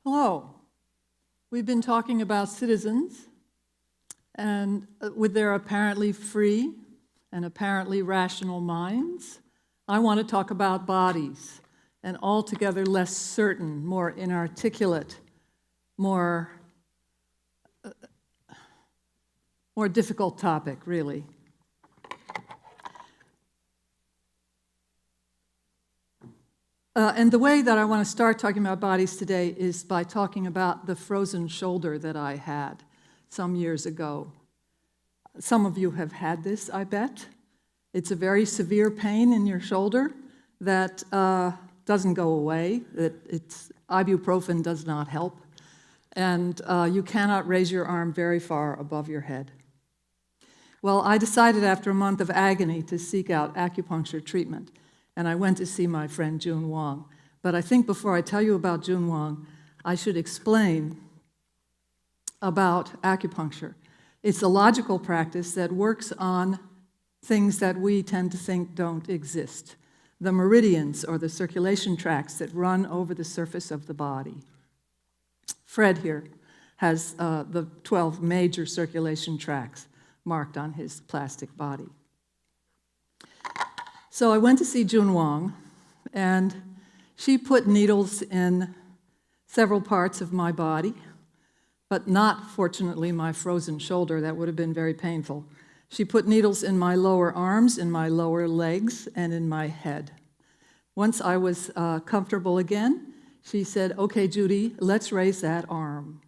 Hello. We've been talking about citizens and with their apparently free and apparently rational minds. I want to talk about bodies, an altogether less certain, more inarticulate, more difficult topic, really. And the way that I want to start talking about bodies today is by talking about the frozen shoulder that I had some years ago. Some of you have had this, I bet. It's a very severe pain in your shoulder that doesn't go away. Ibuprofen does not help. And you cannot raise your arm very far above your head. Well, I decided after a month of agony to seek out acupuncture treatment. And I went to see my friend June Wong. But I think before I tell you about June Wong, I should explain about acupuncture. It's a logical practice that works on things that we tend to think don't exist. The meridians, or the circulation tracts that run over the surface of the body. Fred here has the 12 major circulation tracts marked on his plastic body. So I went to see June Wong, and she put needles in several parts of my body, but not, fortunately, my frozen shoulder. That would have been very painful. She put needles in my lower arms, in my lower legs, and in my head. Once I was comfortable again, she said, "Okay, Judy, let's raise that arm."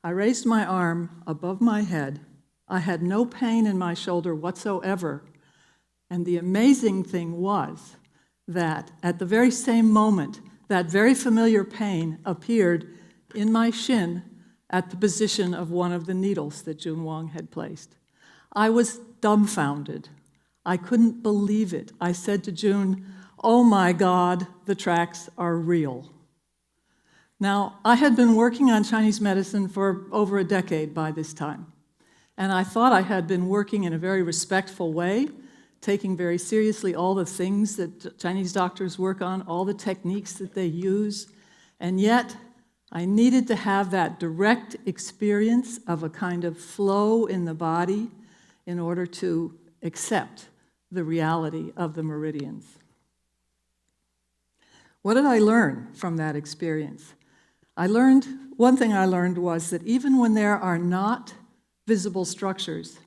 I raised my arm above my head. I had no pain in my shoulder whatsoever. And the amazing thing was that at the very same moment, that very familiar pain appeared in my shin at the position of one of the needles that June Wong had placed. I was dumbfounded. I couldn't believe it. I said to June, "Oh my God, the tracks are real." Now, I had been working on Chinese medicine for over a decade by this time. And I thought I had been working in a very respectful way, taking very seriously all the things that Chinese doctors work on, all the techniques that they use. And yet, I needed to have that direct experience of a kind of flow in the body in order to accept the reality of the meridians. What did I learn from that experience? One thing I learned was that even when there are not visible structures,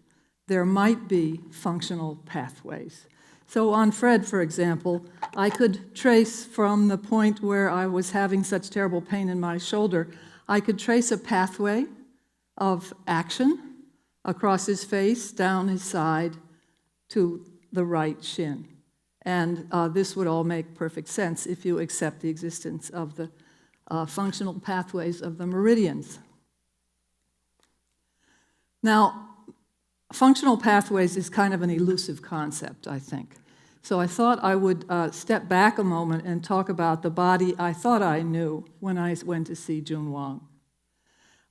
there might be functional pathways. So on Fred, for example, I could trace from the point where I was having such terrible pain in my shoulder, I could trace a pathway of action across his face, down his side, to the right shin. And this would all make perfect sense if you accept the existence of the functional pathways of the meridians. Now, functional pathways is kind of an elusive concept, I think. So I thought I would step back a moment and talk about the body I thought I knew when I went to see June Wong.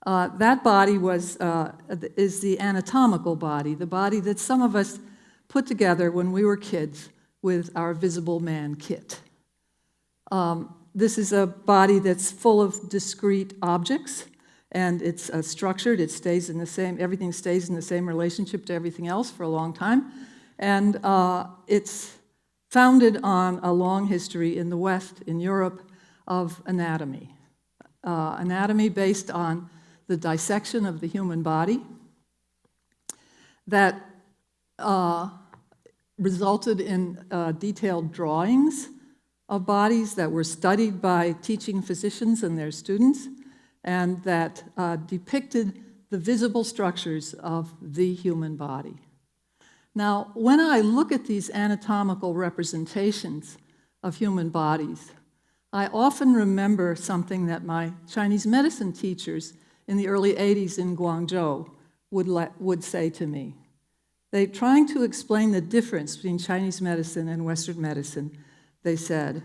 That body is the anatomical body, the body that some of us put together when we were kids with our Visible Man kit. This is a body that's full of discrete objects, and it's structured. It stays in the same. Everything stays in the same relationship to everything else for a long time, and it's founded on a long history in the West, in Europe, of anatomy. Anatomy based on the dissection of the human body that resulted in detailed drawings of bodies that were studied by teaching physicians and their students, and that depicted the visible structures of the human body. Now, when I look at these anatomical representations of human bodies, I often remember something that my Chinese medicine teachers in the early 80s in Guangzhou would say to me. They, trying to explain the difference between Chinese medicine and Western medicine, they said,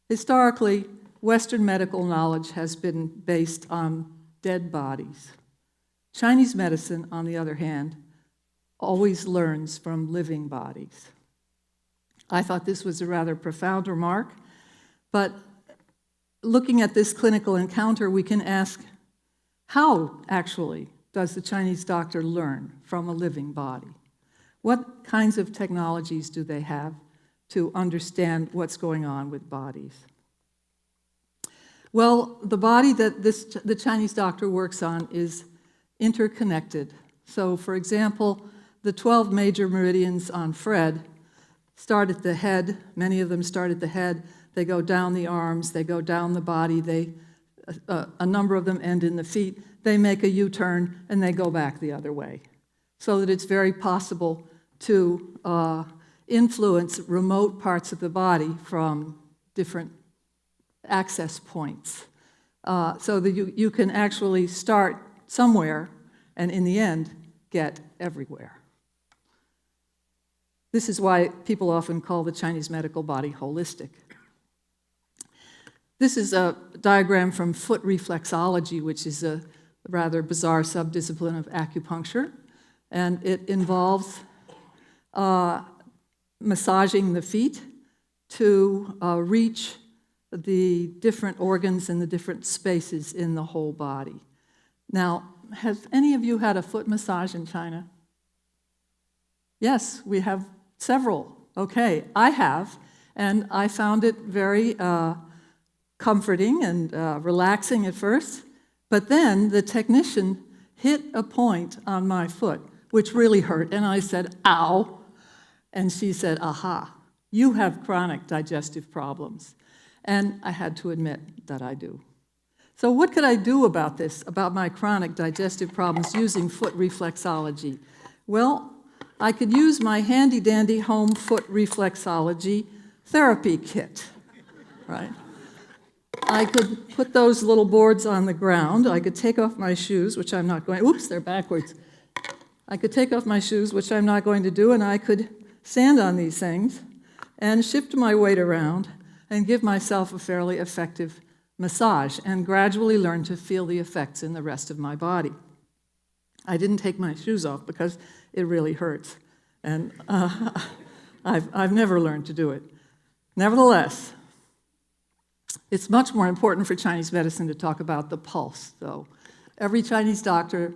historically, Western medical knowledge has been based on dead bodies. Chinese medicine, on the other hand, always learns from living bodies. I thought this was a rather profound remark, but looking at this clinical encounter, we can ask, how actually does the Chinese doctor learn from a living body? What kinds of technologies do they have to understand what's going on with bodies? Well, the body that the Chinese doctor works on is interconnected. So, for example, the 12 major meridians on Fred start at the head. Many of them start at the head. They go down the arms. They go down the body. A number of them end in the feet. They make a U-turn, and they go back the other way, so that it's very possible to influence remote parts of the body from different access points, so that you can actually start somewhere and in the end get everywhere. This is why people often call the Chinese medical body holistic. This is a diagram from foot reflexology, which is a rather bizarre subdiscipline of acupuncture, and it involves massaging the feet to reach the different organs and the different spaces in the whole body. Now, has any of you had a foot massage in China? Yes, we have several. Okay, I have, and I found it very comforting and relaxing at first, but then the technician hit a point on my foot, which really hurt, and I said, ow, and she said, aha, you have chronic digestive problems. And I had to admit that I do. So what could I do about this, about my chronic digestive problems using foot reflexology? Well, I could use my handy-dandy home foot reflexology therapy kit, right? I could put those little boards on the ground. I could take off my shoes, which I'm not going, oops, they're backwards. I could take off my shoes, which I'm not going to do, and I could stand on these things and shift my weight around and give myself a fairly effective massage and gradually learn to feel the effects in the rest of my body. I didn't take my shoes off because it really hurts, and I've never learned to do it. Nevertheless, it's much more important for Chinese medicine to talk about the pulse, though. Every Chinese doctor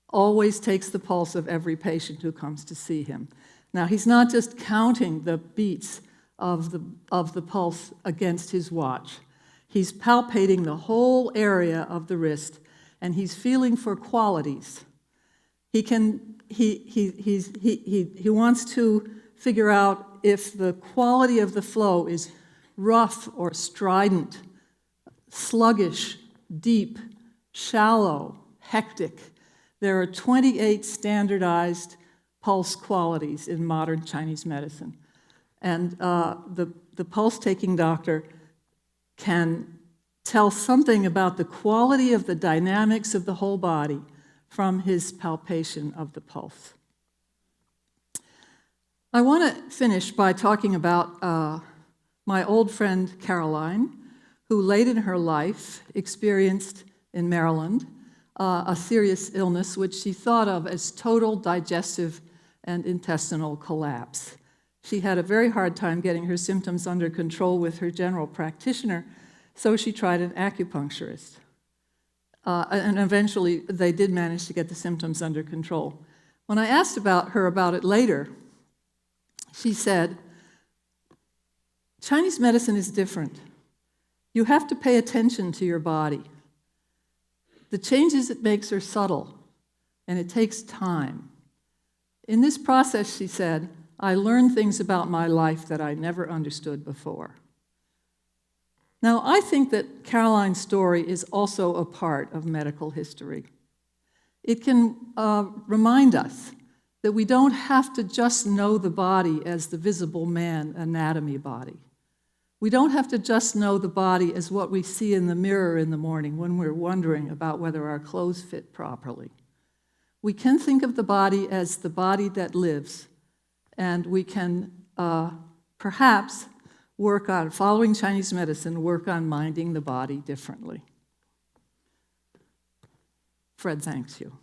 always takes the pulse of every patient who comes to see him. Now, he's not just counting the beats of the pulse against his watch. He's palpating the whole area of the wrist, and he's feeling for qualities. He wants to figure out if the quality of the flow is rough or strident, sluggish, deep, shallow, hectic. There are 28 standardized pulse qualities in modern Chinese medicine. And the pulse-taking doctor can tell something about the quality of the dynamics of the whole body from his palpation of the pulse. I want to finish by talking about my old friend Caroline, who late in her life experienced in Maryland a serious illness which she thought of as total digestive and intestinal collapse. She had a very hard time getting her symptoms under control with her general practitioner, so she tried an acupuncturist. And eventually, they did manage to get the symptoms under control. When I asked her about it later, she said, Chinese medicine is different. You have to pay attention to your body. The changes it makes are subtle, and it takes time. In this process, she said, I learned things about my life that I never understood before. Now, I think that Caroline's story is also a part of medical history. It can remind us that we don't have to just know the body as the visible man anatomy body. We don't have to just know the body as what we see in the mirror in the morning when we're wondering about whether our clothes fit properly. We can think of the body as the body that lives, and we can perhaps work on, following Chinese medicine, work on minding the body differently. Fred thanks you.